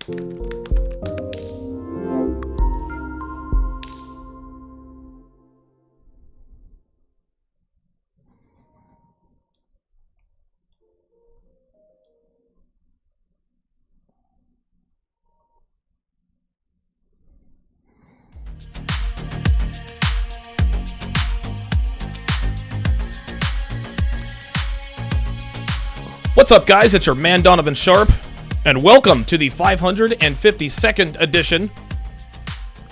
What's up, guys? It's your man, Donovan Sharpe, and welcome to the 552nd edition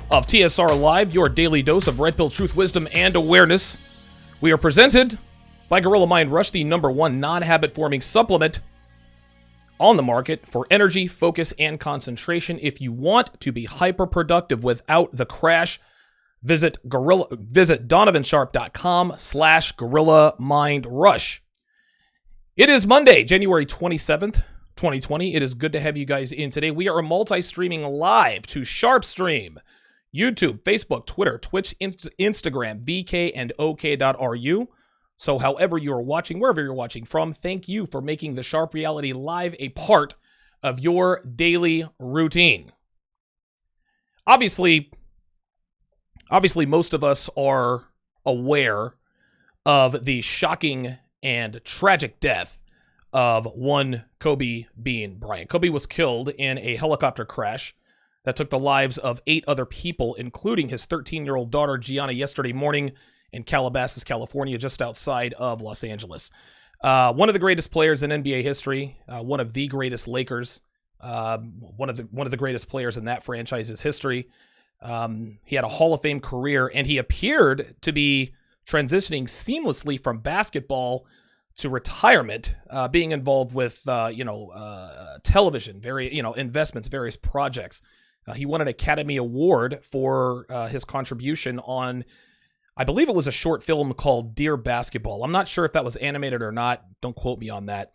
of TSR Live, your daily dose of red pill truth, wisdom, and awareness. We are presented by Gorilla Mind Rush, the #1 non-habit-forming supplement on the market for energy, focus, and concentration. If you want to be hyper-productive without the crash, visit donovansharpe.com/Gorilla Mind Rush. It is Monday, January 27th, 2020. It is good to have you guys in today. We are multi-streaming live to Sharpe Stream, YouTube, Facebook, Twitter, Twitch, Instagram, VK, and OK.ru. So however you are watching, wherever you're watching from, thank you for making the Sharpe Reality Live a part of your daily routine. Obviously, most of us are aware of the shocking and tragic death of one Kobe Bryant. Kobe was killed in a helicopter crash that took the lives of 8 other people, including his 13-year-old daughter, Gianna, yesterday morning in Calabasas, California, just outside of Los Angeles. One of the greatest players in NBA history, one of the greatest Lakers, one of the greatest players in that franchise's history. He had a Hall of Fame career, and he appeared to be transitioning seamlessly from basketball to retirement, being involved with, television, investments, various projects. He won an Academy Award for his contribution on, I believe it was a short film called Dear Basketball. I'm not sure if that was animated or not. Don't quote me on that.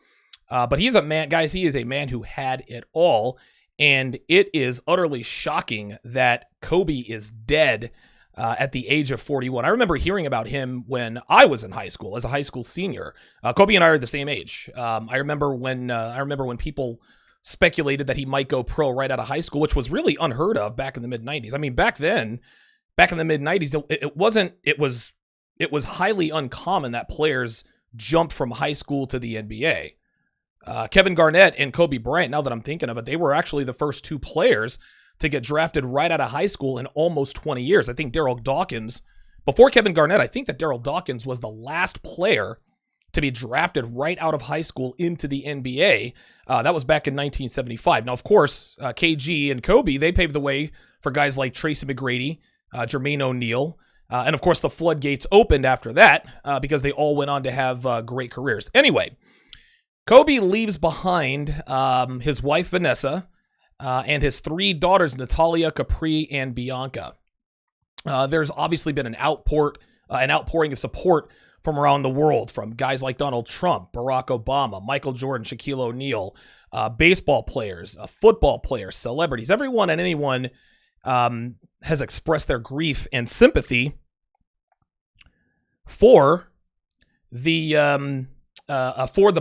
But he's a man, guys, he is a man who had it all. And it is utterly shocking that Kobe is dead at the age of 41. I remember hearing about him when I was in high school, as a high school senior. Kobe and I are the same age. I remember when people speculated that he might go pro right out of high school, which was really unheard of back in the mid 90s. I mean, back in the mid 90s, it was highly uncommon that players jumped from high school to the NBA. Kevin Garnett and Kobe Bryant, now that I'm thinking of it, they were actually the first 2 players to get drafted right out of high school in almost 20 years. I think Daryl Dawkins, before Kevin Garnett, I think that Daryl Dawkins was the last player to be drafted right out of high school into the NBA. That was back in 1975. Now, of course, KG and Kobe, they paved the way for guys like Tracy McGrady, Jermaine O'Neal, and of course the floodgates opened after that because they all went on to have great careers. Anyway, Kobe leaves behind his wife, Vanessa, and his 3 daughters, Natalia, Capri, and Bianca. There's obviously been an outpouring of support from around the world, from guys like Donald Trump, Barack Obama, Michael Jordan, Shaquille O'Neal, baseball players, football players, celebrities. Everyone and anyone has expressed their grief and sympathy for the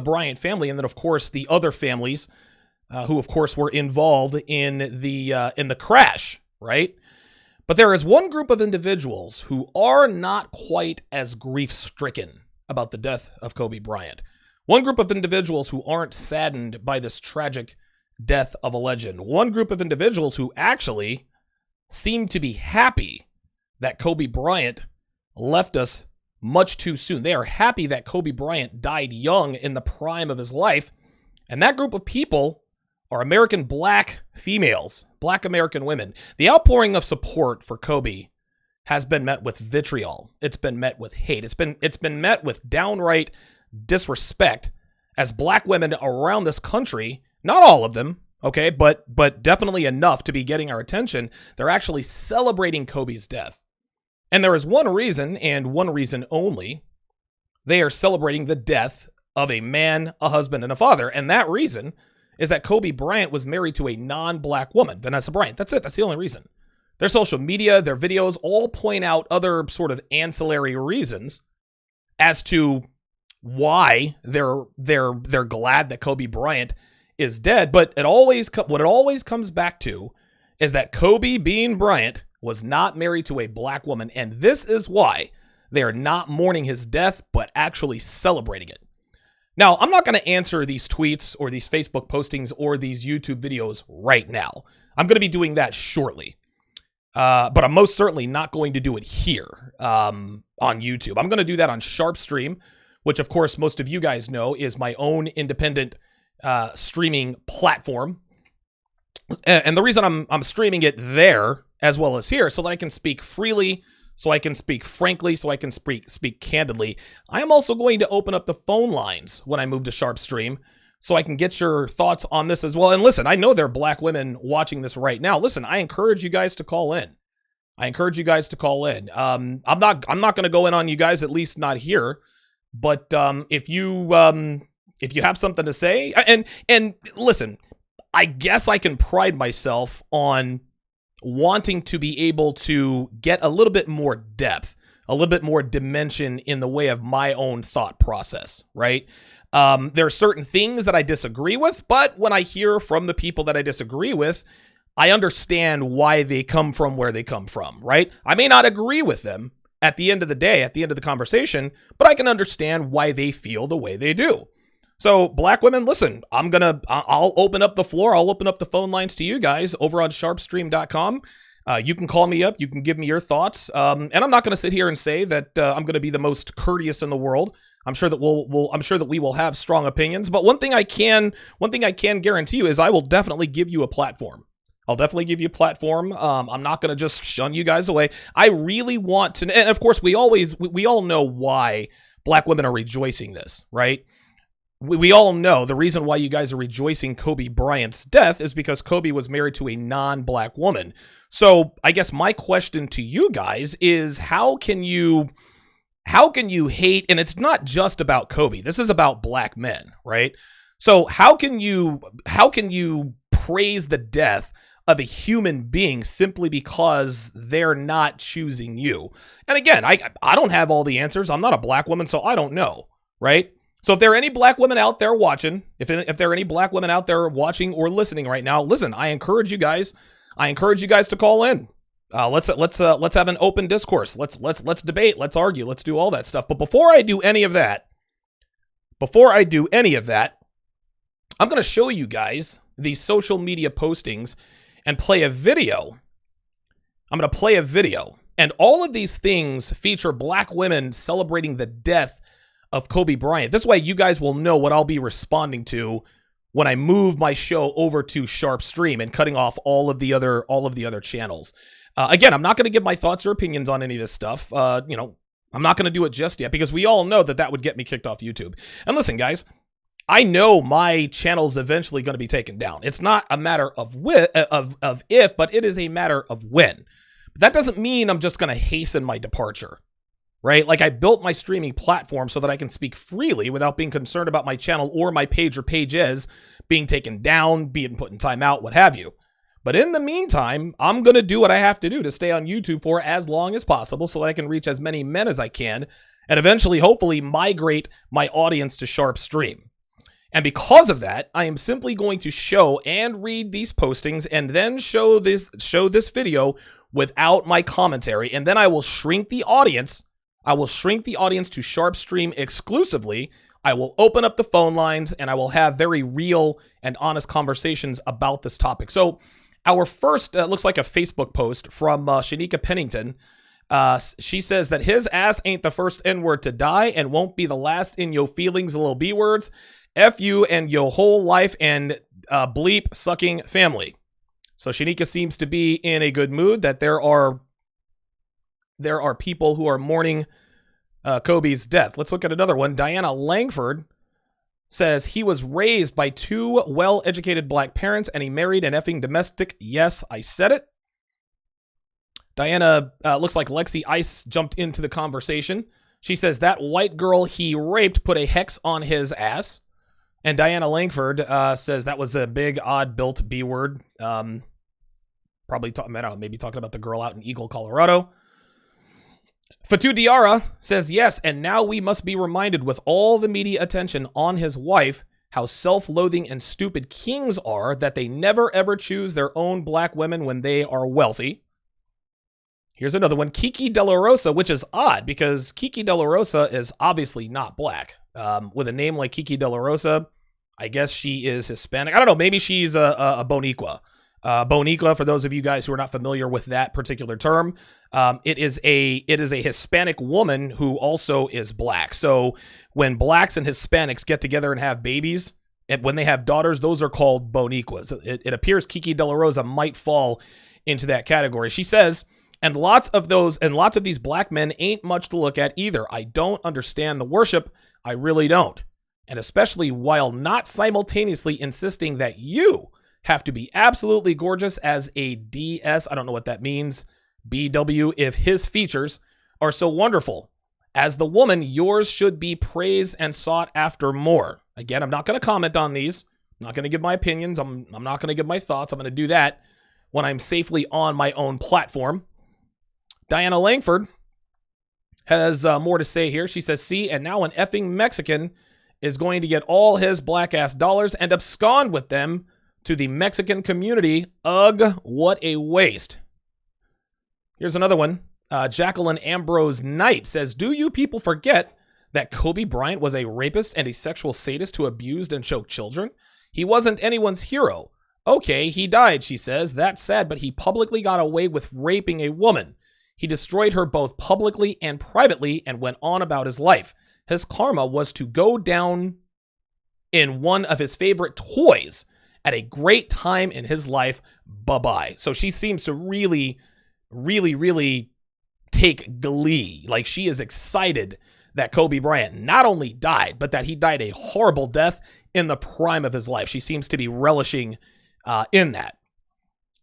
Bryant family, and then of course the other families who of course were involved in the crash, right? But there is one group of individuals who are not quite as grief-stricken about the death of Kobe Bryant. One group of individuals who aren't saddened by this tragic death of a legend. One group of individuals who actually seem to be happy that Kobe Bryant left us much too soon. They are happy that Kobe Bryant died young in the prime of his life. And that group of people are American black females, black American women. The outpouring of support for Kobe has been met with vitriol. It's been met with hate. It's been met with downright disrespect as black women around this country, not all of them, okay, but definitely enough to be getting our attention. They're actually celebrating Kobe's death. And there is one reason, and one reason only. They are celebrating the death of a man, a husband, and a father. And that reason is that Kobe Bryant was married to a non-black woman, Vanessa Bryant. That's it. That's the only reason. Their social media, their videos all point out other sort of ancillary reasons as to why they're glad that Kobe Bryant is dead. But what it always comes back to is that Kobe Bean Bryant was not married to a black woman. And this is why they are not mourning his death, but actually celebrating it. Now, I'm not going to answer these tweets or these Facebook postings or these YouTube videos right now. I'm going to be doing that shortly. But I'm most certainly not going to do it here on YouTube. I'm going to do that on Sharpe Stream, which, of course, most of you guys know is my own independent streaming platform. And the reason I'm streaming it there as well as here so that I can speak freely, so I can speak frankly, so I can speak candidly. I am also going to open up the phone lines when I move to Sharpe Stream so I can get your thoughts on this as well. And listen, I know there are black women watching this right now. Listen, I encourage you guys to call in. I'm not going to go in on you guys, at least not here. But if you have something to say, and listen, I guess I can pride myself on wanting to be able to get a little bit more depth, a little bit more dimension in the way of my own thought process, right? There are certain things that I disagree with, but when I hear from the people that I disagree with, I understand why they come from where they come from, right? I may not agree with them at the end of the day, at the end of the conversation, but I can understand why they feel the way they do. So, black women, listen, I'll open up the floor. I'll open up the phone lines to you guys over on sharpestream.com. You can call me up. You can give me your thoughts. And I'm not going to sit here and say that I'm going to be the most courteous in the world. I'm sure that we will have strong opinions. But one thing I can guarantee you is I will definitely give you a platform. I'm not going to just shun you guys away. I really want to, and of course, we all know why black women are rejoicing this, right? We all know the reason why you guys are rejoicing Kobe Bryant's death is because Kobe was married to a non-black woman. So I guess my question to you guys is how can you hate, and it's not just about Kobe, this is about black men, right? So how can you praise the death of a human being simply because they're not choosing you? And again, I don't have all the answers. I'm not a black woman, so I don't know, right? So if there are any black women out there watching, if there are any black women out there watching or listening right now, listen, I encourage you guys to call in. Let's have an open discourse. Let's debate. Let's argue. Let's do all that stuff. But before I do any of that, I'm going to show you guys these social media postings and play a video. I'm going to play a video. And all of these things feature black women celebrating the death of Kobe Bryant. This way you guys will know what I'll be responding to when I move my show over to Sharpe Stream and cutting off all of the other channels. Again, I'm not going to give my thoughts or opinions on any of this stuff. I'm not going to do it just yet because we all know that would get me kicked off YouTube. And listen, guys, I know my channel's eventually going to be taken down. It's not a matter of if, but it is a matter of when. But that doesn't mean I'm just going to hasten my departure, right? Like I built my streaming platform so that I can speak freely without being concerned about my channel or my page or pages being taken down, being put in timeout, what have you. But in the meantime, I'm going to do what I have to do to stay on YouTube for as long as possible so that I can reach as many men as I can and eventually, hopefully, migrate my audience to Sharpe Stream. And because of that, I am simply going to show and read these postings and then show this video without my commentary. And then I will shrink the audience. I will shrink the audience to Sharpe Stream exclusively. I will open up the phone lines and I will have very real and honest conversations about this topic. So our first looks like a Facebook post from Shanika Pennington. She says that his ass ain't the first N-word to die and won't be the last in your feelings, little B-words. F you and your whole life and bleep sucking family. So Shanika seems to be in a good mood that there are people who are mourning Kobe's death. Let's look at another one. Diana Langford says he was raised by two well-educated black parents and he married an effing domestic. Yes, I said it. Diana looks like Lexi Ice jumped into the conversation. She says that white girl he raped put a hex on his ass. And Diana Langford says that was a big, odd-built B-word. Probably, maybe talking about the girl out in Eagle, Colorado. Fatu Diarra says, yes, and now we must be reminded with all the media attention on his wife, how self-loathing and stupid kings are that they never ever choose their own black women when they are wealthy. Here's another one, Kiki De La Rosa, which is odd because Kiki De La Rosa is obviously not black. With a name like Kiki De La Rosa, I guess she is Hispanic. I don't know, maybe she's a Boniqua. Boniqua, for those of you guys who are not familiar with that particular term, it is a Hispanic woman who also is black. So when blacks and Hispanics get together and have babies, and when they have daughters, those are called Boniquas. It appears Kiki De La Rosa might fall into that category. She says, and lots of these black men ain't much to look at either. I don't understand the worship. I really don't. And especially while not simultaneously insisting that you have to be absolutely gorgeous as a DS, I don't know what that means, BW, if his features are so wonderful. As the woman, yours should be praised and sought after more. Again, I'm not going to comment on these. I'm not going to give my opinions. I'm not going to give my thoughts. I'm going to do that when I'm safely on my own platform. Diana Langford has more to say here. She says, see, and now an effing Mexican is going to get all his black ass dollars and abscond with them to the Mexican community. Ugh, what a waste. Here's another one. Jacqueline Ambrose Knight says, do you people forget that Kobe Bryant was a rapist and a sexual sadist who abused and choked children? He wasn't anyone's hero. Okay, he died, she says. That's sad, but he publicly got away with raping a woman. He destroyed her both publicly and privately and went on about his life. His karma was to go down in one of his favorite toys at a great time in his life. Bye-bye. So she seems to really, really, really take glee. Like, she is excited that Kobe Bryant not only died, but that he died a horrible death in the prime of his life. She seems to be relishing in that.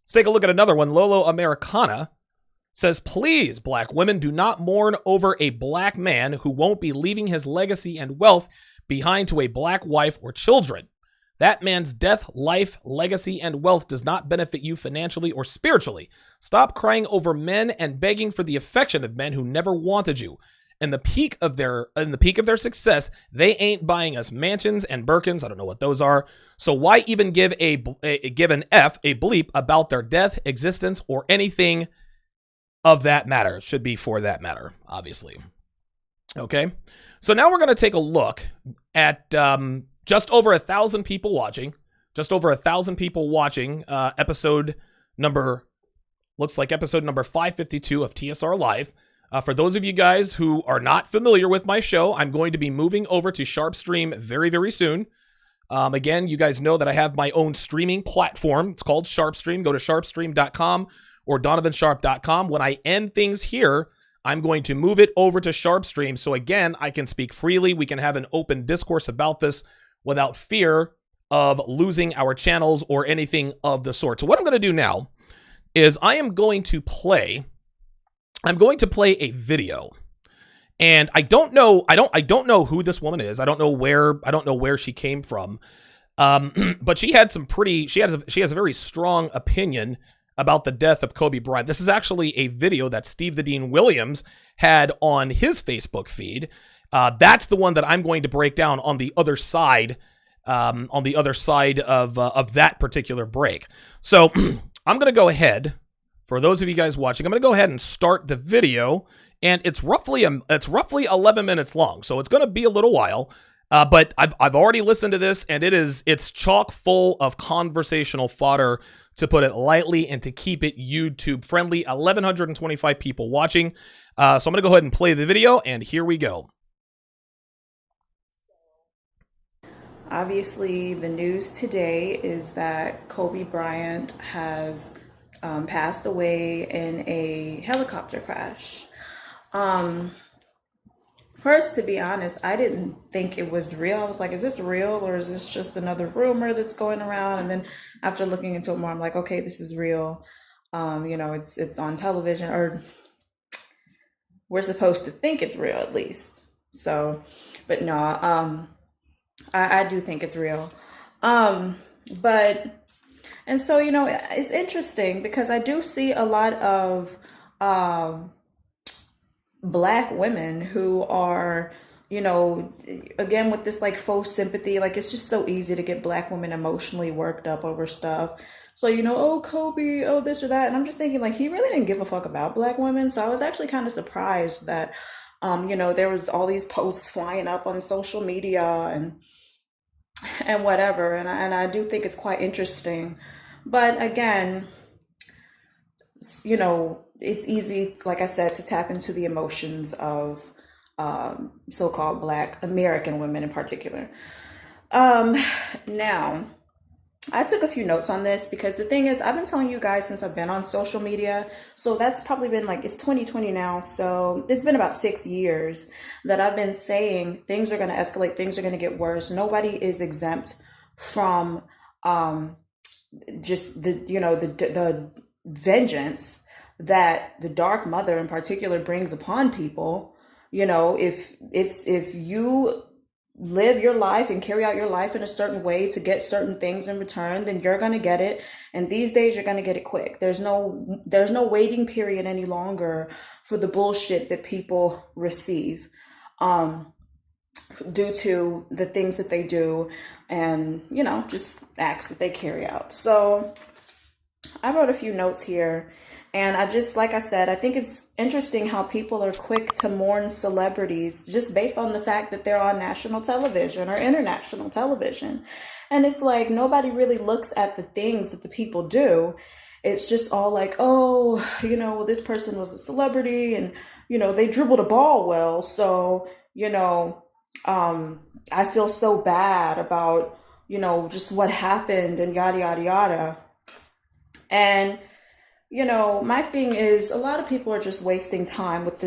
Let's take a look at another one. Lolo Americana says, please, black women, do not mourn over a black man who won't be leaving his legacy and wealth behind to a black wife or children. That man's death, life, legacy, and wealth does not benefit you financially or spiritually. Stop crying over men and begging for the affection of men who never wanted you. In the peak of their success, they ain't buying us mansions and Birkins. I don't know what those are. So why even give a bleep about their death, existence, or anything of that matter? It should be for that matter, obviously. Okay. So now we're going to take a look at just over 1,000 people watching. Episode number 552 of TSR Live. For those of you guys who are not familiar with my show, I'm going to be moving over to Sharpe Stream very, very soon. Again, you guys know that I have my own streaming platform. It's called Sharpe Stream. Go to sharpestream.com or donovansharpe.com. When I end things here, I'm going to move it over to Sharpe Stream. So again, I can speak freely. We can have an open discourse about this without fear of losing our channels or anything of the sort. So what I'm going to do now is I am going to play a video, and I don't know who this woman is. I don't know where she came from. But she has a very strong opinion about the death of Kobe Bryant. This is actually a video that Steve the Dean Williams had on his Facebook feed. That's the one that I'm going to break down on the other side of that particular break. So I'm going to go ahead. For those of you guys watching, I'm going to go ahead and start the video, and it's roughly 11 minutes long, so it's going to be a little while. But I've already listened to this, and it's chock full of conversational fodder, to put it lightly, and to keep it YouTube friendly. 1,125 people watching, so I'm going to go ahead and play the video, and here we go. Obviously, the news today is that Kobe Bryant has passed away in a helicopter crash. First, to be honest, I didn't think it was real. I was like, is this real, or is this just another rumor that's going around? And then after looking into it more, I'm like, okay, this is real. It's on television, or we're supposed to think it's real at least. So, but no, I do think it's real. And so, it's interesting because I do see a lot of Black women who are you know, again with this like faux sympathy, like it's just so easy to get black women emotionally worked up over stuff. So, oh, Kobe, oh, this or that. And I'm just thinking like he really didn't give a fuck about black women. So I was actually kind of surprised that there was all these posts flying up on social media and whatever. And I do think it's quite interesting. But again, it's easy, like I said, to tap into the emotions of so-called Black American women in particular. Um, Now, I took a few notes on this because the thing is, I've been telling you guys since I've been on social media. So that's probably been like, it's 2020 now. So it's been about 6 years that I've been saying things are going to escalate, things are going to get worse. Nobody is exempt from um, just the vengeance that the dark mother in particular brings upon people. If you live your life and carry out your life in a certain way to get certain things in return, then you're going to get it. And these days you're going to get it quick. There's no waiting period any longer for the bullshit that people receive um due to the things that they do and just acts that they carry out. So I wrote a few notes here, and I just, like I said, I think it's interesting how people are quick to mourn celebrities just based on the fact that they're on national television or international television. And it's like nobody really looks at the things that the people do. It's just all like, oh, well, this person was a celebrity and, they dribbled a ball well. So, I feel so bad about, just what happened and yada, yada, yada. And my thing is a lot of people are just wasting time with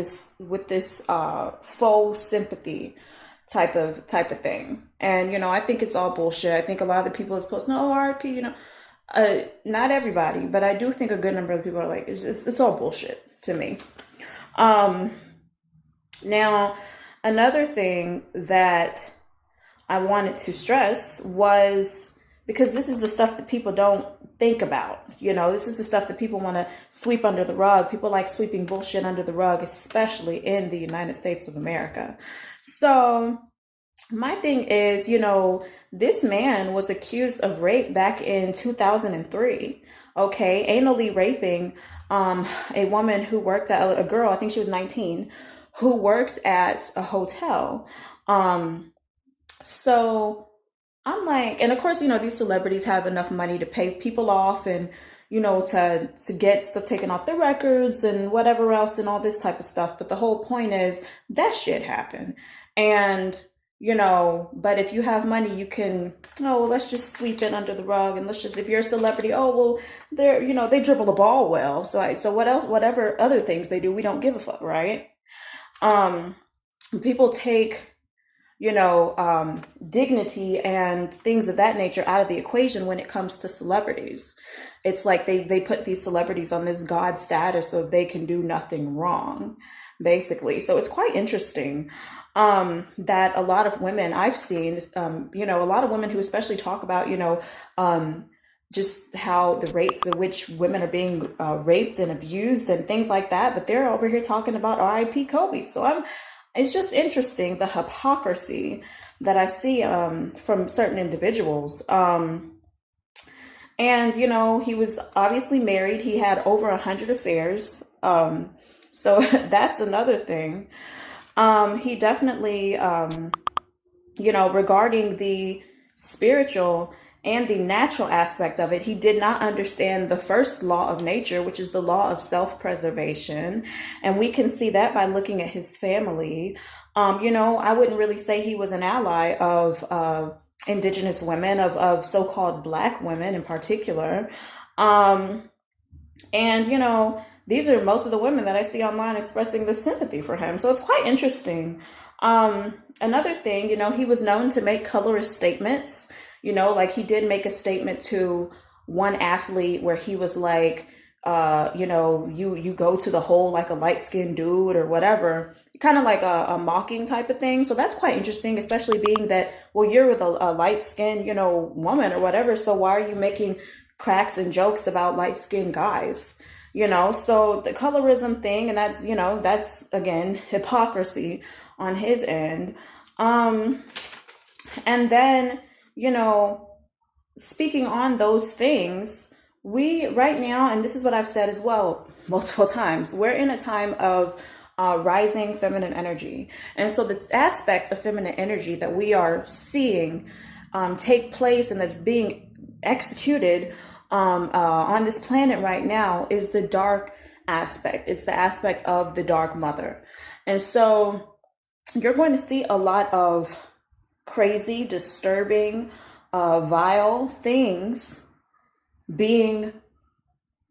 this faux sympathy type of thing. And I think it's all bullshit. I think a lot of the people that's posting, no, RIP, not everybody, but I do think a good number of people are like, it's all bullshit to me. Um, Now, another thing that I wanted to stress was because this is the stuff that people don't think about. This is the stuff that people want to sweep under the rug. People like sweeping bullshit under the rug, especially in the United States of America. So, my thing is, this man was accused of rape back in 2003. Okay, anally raping a woman who worked at a girl, I think she was 19, who worked at a hotel. So I'm like, and of course, these celebrities have enough money to pay people off and, to get stuff taken off their records and whatever else and all this type of stuff. But the whole point is that shit happened. And, but if you have money, you can, oh, well, let's just sweep it under the rug. And let's just, if you're a celebrity, oh, well, they dribble the ball well. So what else, whatever other things they do, we don't give a fuck, right? Um, People take dignity and things of that nature out of the equation when it comes to celebrities. It's like they put these celebrities on this God status of they can do nothing wrong, basically. So it's quite interesting that a lot of women I've seen, a lot of women who especially talk about, just how the rates at which women are being raped and abused and things like that, but they're over here talking about RIP Kobe. So it's just interesting the hypocrisy that I see from certain individuals. And he was obviously married. He had over 100 affairs. So that's another thing. He definitely, regarding the spiritual and the natural aspect of it, he did not understand the first law of nature, which is the law of self-preservation. And we can see that by looking at his family. I wouldn't really say he was an ally of indigenous women, of so-called Black women in particular. And these are most of the women that I see online expressing the sympathy for him. So it's quite interesting. Another thing, he was known to make colorist statements. Like he did make a statement to one athlete where he was like, you go to the hole like a light-skinned dude or whatever, kind of like a mocking type of thing. So that's quite interesting, especially being that, well, you're with a light-skinned, woman or whatever. So why are you making cracks and jokes about light-skinned guys? So the colorism thing, and that's again, hypocrisy on his end. And then, you know, speaking on those things, we right now, and this is what I've said as well multiple times, we're in a time of rising feminine energy. And so the aspect of feminine energy that we are seeing take place and that's being executed on this planet right now is the dark aspect. It's the aspect of the dark mother. And so you're going to see a lot of crazy, disturbing, vile things being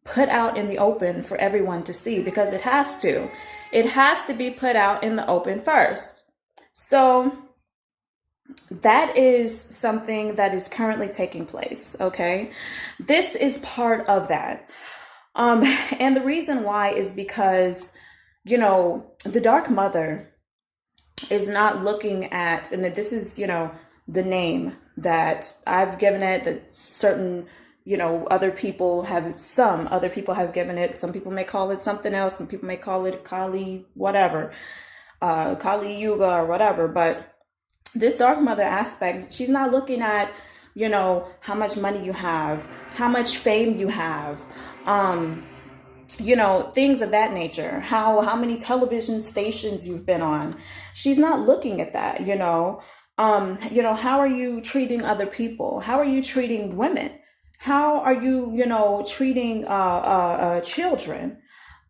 put out in the open for everyone to see, because it has to. It has to be put out in the open first. So that is something that is currently taking place, okay? This is part of that. And the reason why is because, you know, the Dark Mother is not looking at, and that this is, you know, the name that I've given it, that certain, you know, some other people have given it. Some people may call it something else. Some people may call it Kali, whatever, Kali Yuga or whatever. But this Dark Mother aspect, she's not looking at, you know, how much money you have, how much fame you have, you know, things of that nature, how many television stations you've been on. She's not looking at that, you know. How are you treating other people? How are you treating women? How are you, you know, treating children?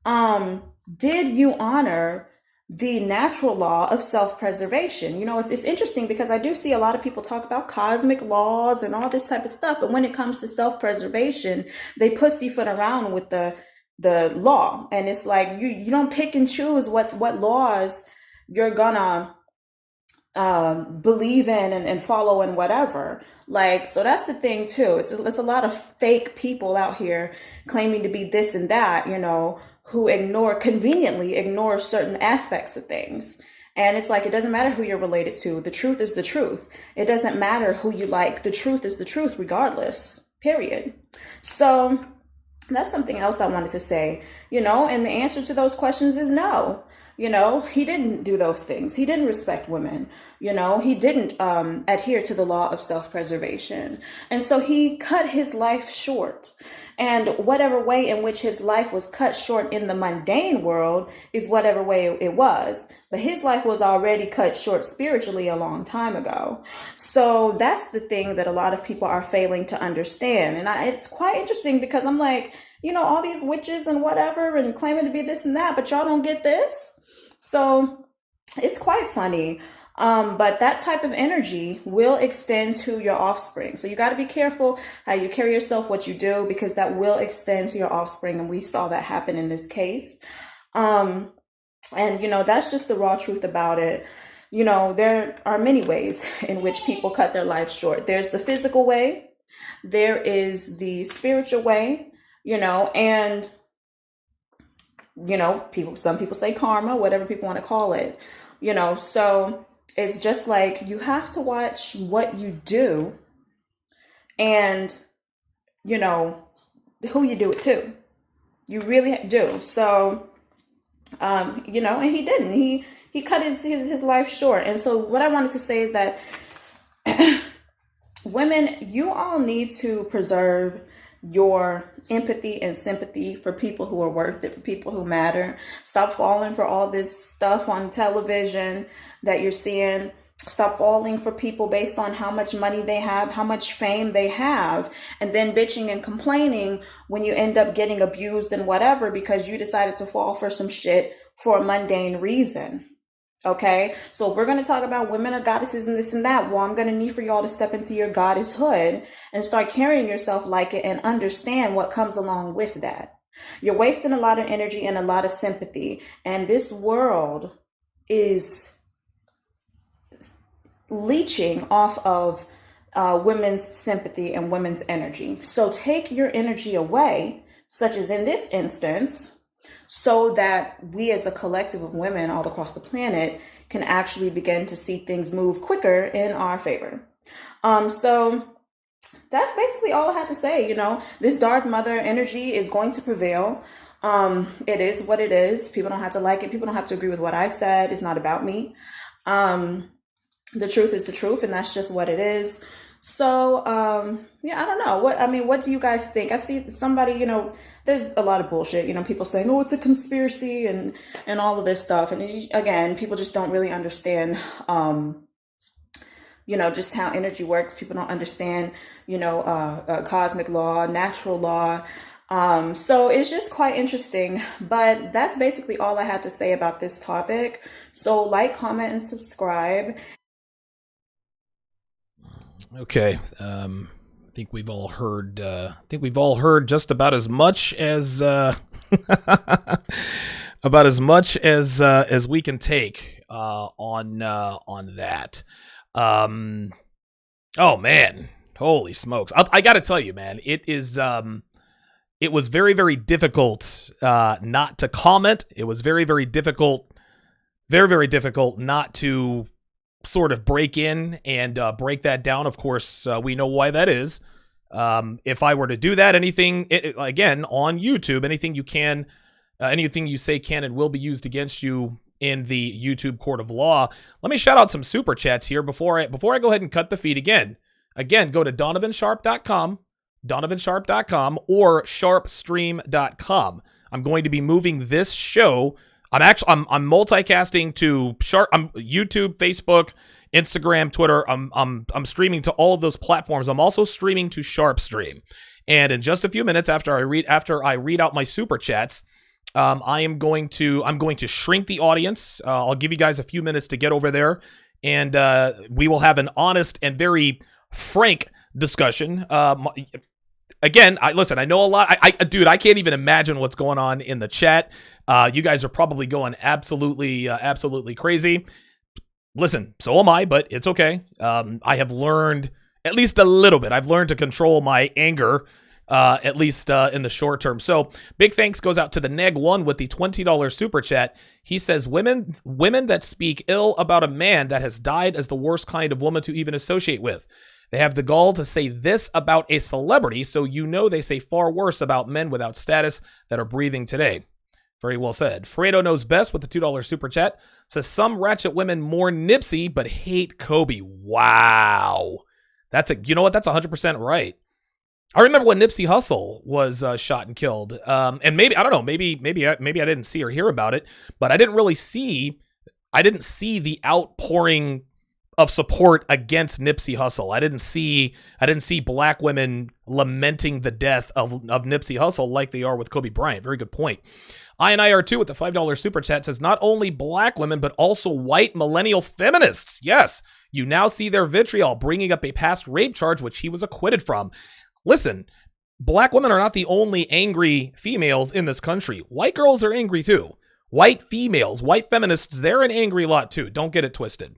Did you honor the natural law of self-preservation? You know, it's interesting because I do see a lot of people talk about cosmic laws and all this type of stuff, but when it comes to self-preservation, they pussyfoot around with the law, and it's like you don't pick and choose what laws you're gonna believe in and follow and whatever. Like, so that's the thing too. It's a lot of fake people out here claiming to be this and that, you know, who conveniently ignore certain aspects of things. And it's like, it doesn't matter who you're related to. The truth is the truth. It doesn't matter who you like. The truth is the truth regardless, period. So that's something else I wanted to say, you know, and the answer to those questions is no. You know, he didn't do those things. He didn't respect women. You know, he didn't adhere to the law of self-preservation. And so he cut his life short. And whatever way in which his life was cut short in the mundane world is whatever way it was. But his life was already cut short spiritually a long time ago. So that's the thing that a lot of people are failing to understand. And it's quite interesting because I'm like, you know, all these witches and whatever and claiming to be this and that, but y'all don't get this. So it's quite funny. But that type of energy will extend to your offspring. So you got to be careful how you carry yourself, what you do, because that will extend to your offspring. And we saw that happen in this case. And, you know, that's just the raw truth about it. You know, there are many ways in which people cut their life short. There's the physical way. There is the spiritual way, you know, and, you know, some people say karma, whatever people want to call it, you know, so it's just like you have to watch what you do and, you know, who you do it to. You really do. So, you know, and he didn't. He cut his life short. And so what I wanted to say is that women, you all need to preserve your empathy and sympathy for people who are worth it, for people who matter. Stop falling for all this stuff on television that you're seeing. Stop falling for people based on how much money they have, how much fame they have, and then bitching and complaining when you end up getting abused and whatever because you decided to fall for some shit for a mundane reason. Okay, so we're going to talk about women are goddesses and this and that. Well, I'm going to need for y'all to step into your goddesshood and start carrying yourself like it and understand what comes along with that. You're wasting a lot of energy and a lot of sympathy. And this world is leeching off of women's sympathy and women's energy. So take your energy away, such as in this instance, so that we as a collective of women all across the planet can actually begin to see things move quicker in our favor. So that's basically all I had to say. You know, this dark mother energy is going to prevail. It is what it is. People don't have to like it. People don't have to agree with what I said. It's not about me. The truth is the truth, and that's just what it is. So, yeah, I don't know. What do you guys think? I see somebody, there's a lot of bullshit, people saying, oh, it's a conspiracy and all of this stuff. And again, people just don't really understand, just how energy works. People don't understand, cosmic law, natural law. So it's just quite interesting, but that's basically all I had to say about this topic. So like, comment, and subscribe. Okay. I think we've all heard. I think we've all heard just about as much as about as we can take on that. Oh man, holy smokes! I got to tell you, man, it is. It was very, very difficult not to comment. It was very, very difficult not to sort of break in and break that down. Of course, we know why that is. If I were to do that, again, on YouTube, anything you say can and will be used against you in the YouTube court of law. Let me shout out some super chats here before I go ahead and cut the feed again. Again, go to donovansharpe.com, or sharpestream.com. I'm going to be moving this show. I'm multicasting to YouTube, Facebook, Instagram, Twitter. I'm streaming to all of those platforms. I'm also streaming to SharpeStream. And in just a few minutes after I read out my super chats, I'm going to shrink the audience. I'll give you guys a few minutes to get over there, and we will have an honest and very frank discussion. Again, I know a lot. Dude, I can't even imagine what's going on in the chat. You guys are probably going absolutely crazy. Listen, so am I, but it's okay. I have learned at least a little bit. I've learned to control my anger, at least in the short term. So big thanks goes out to the Neg1 with the $20 super chat. He says, women that speak ill about a man that has died as the worst kind of woman to even associate with. They have the gall to say this about a celebrity, so they say far worse about men without status that are breathing today. Very well said. Fredo knows best with the $2 super chat. Says some ratchet women mourn Nipsey but hate Kobe. Wow. You know what? That's 100% right. I remember when Nipsey Hussle was shot and killed. And maybe, I don't know, maybe I didn't see or hear about it, but I didn't see the outpouring of support against Nipsey Hussle. I didn't see black women lamenting the death of Nipsey Hussle like they are with Kobe Bryant. Very good point. I are too with the $5 super chat says not only black women, but also white millennial feminists. Yes, you now see their vitriol bringing up a past rape charge, which he was acquitted from. Listen, black women are not the only angry females in this country. White girls are angry too. White females, white feminists, they're an angry lot too. Don't get it twisted.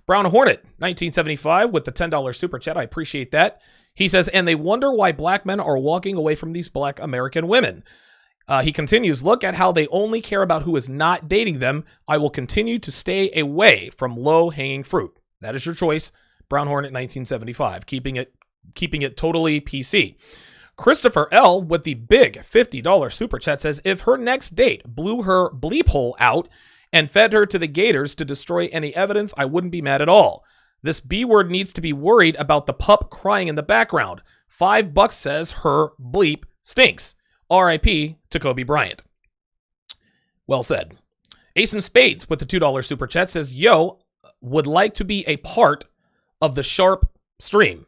Brown Hornet, 1975, with the $10 super chat. I appreciate that. He says, and they wonder why black men are walking away from these black American women. He continues, look at how they only care about who is not dating them. I will continue to stay away from low-hanging fruit. That is your choice. Brown Hornet, 1975, keeping it totally PC. Christopher L. with the big $50 super chat says, if her next date blew her bleep hole out and fed her to the gators to destroy any evidence, I wouldn't be mad at all. This B word needs to be worried about the pup crying in the background. $5 says her bleep stinks. R.I.P. to Kobe Bryant. Well said. Ace in Spades with the $2 super chat says, yo, would like to be a part of the Sharpe stream.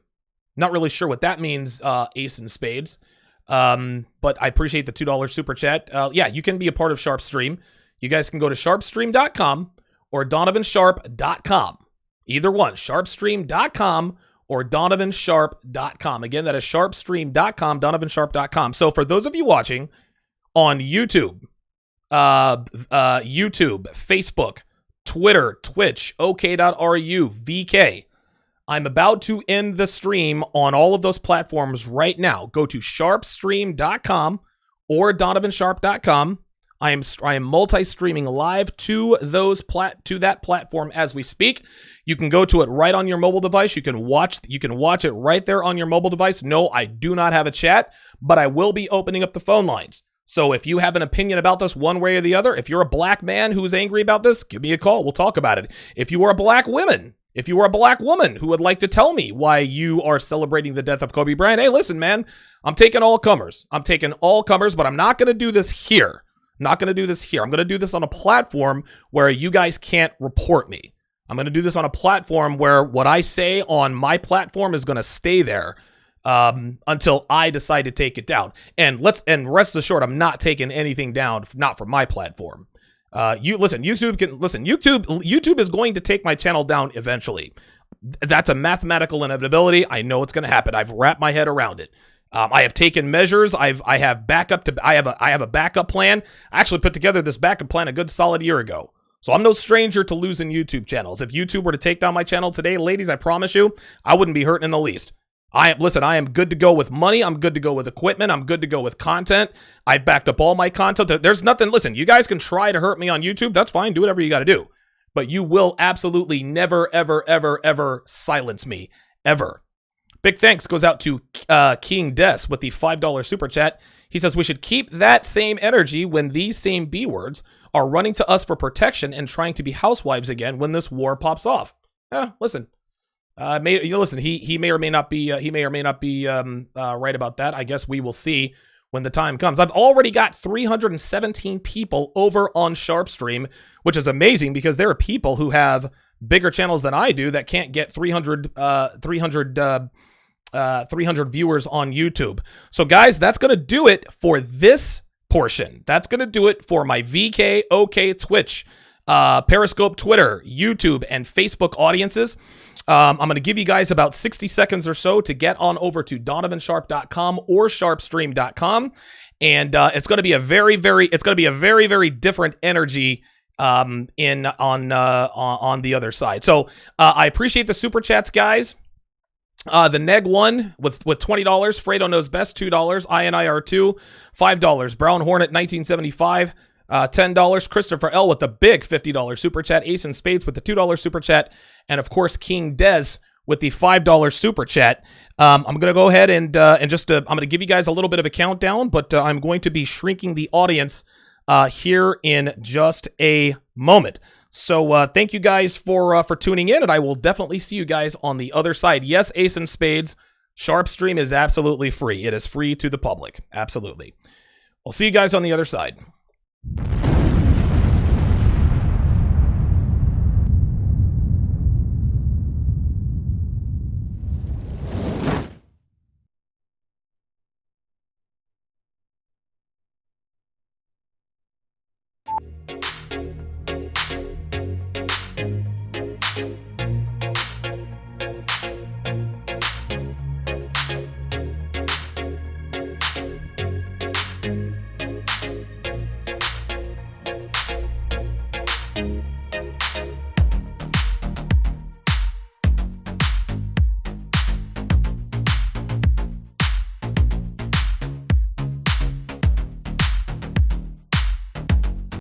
Not really sure what that means, Ace in Spades. But I appreciate the $2 super chat. Yeah, you can be a part of Sharpe stream. You guys can go to sharpestream.com or donovansharpe.com. Either one, sharpestream.com or donovansharpe.com. Again, that is sharpestream.com, donovansharpe.com. So for those of you watching on YouTube, Facebook, Twitter, Twitch, OK.ru, VK, I'm about to end the stream on all of those platforms right now. Go to sharpestream.com or donovansharpe.com. I am multi-streaming live to that platform as we speak. You can go to it right on your mobile device. You can watch it right there on your mobile device. No, I do not have a chat, but I will be opening up the phone lines. So if you have an opinion about this one way or the other, if you're a black man who's angry about this, give me a call. We'll talk about it. If you are a black woman who would like to tell me why you are celebrating the death of Kobe Bryant, hey, listen, man, I'm taking all comers. But I'm not going to do this here. I'm going to do this on a platform where you guys can't report me. I'm going to do this on a platform where what I say on my platform is going to stay there until I decide to take it down. And rest assured, I'm not taking anything down, not from my platform. YouTube is going to take my channel down eventually. That's a mathematical inevitability. I know it's going to happen. I've wrapped my head around it. I have taken measures. I have a backup plan. I actually put together this backup plan a good solid year ago. So I'm no stranger to losing YouTube channels. If YouTube were to take down my channel today, ladies, I promise you, I wouldn't be hurting in the least. I am good to go with money. I'm good to go with equipment. I'm good to go with content. I've backed up all my content. There's nothing. Listen, you guys can try to hurt me on YouTube. That's fine. Do whatever you got to do. But you will absolutely never, ever, ever, ever silence me. Ever. Big thanks goes out to King Des with the $5 super chat. He says we should keep that same energy when these same B words are running to us for protection and trying to be housewives again when this war pops off. Listen. He may or may not be right about that. I guess we will see when the time comes. I've already got 317 people over on Sharpe Stream, which is amazing because there are people who have bigger channels than I do that can't get 300 viewers on YouTube. So guys, that's going to do it for this portion. That's going to do it for my VK, OK, Twitch, Periscope, Twitter, YouTube, and Facebook audiences. I'm going to give you guys about 60 seconds or so to get on over to donovansharpe.com or sharpestream.com. And it's going to be a very, very different energy on the other side. So I appreciate the super chats, guys. The Neg one with $20, Fredo Knows Best, $2, INIR2, $5, Brown Hornet 1975, $10, Christopher L with the big $50 super chat, Ace and Spades with the $2 super chat, and of course King Des with the $5 super chat. I'm gonna go ahead and just I'm gonna give you guys a little bit of a countdown, but I'm going to be shrinking the audience here in just a moment. So thank you guys for tuning in, and I will definitely see you guys on the other side. Yes, Ace and Spades, Sharpe Stream is absolutely free. It is free to the public. Absolutely. I'll see you guys on the other side.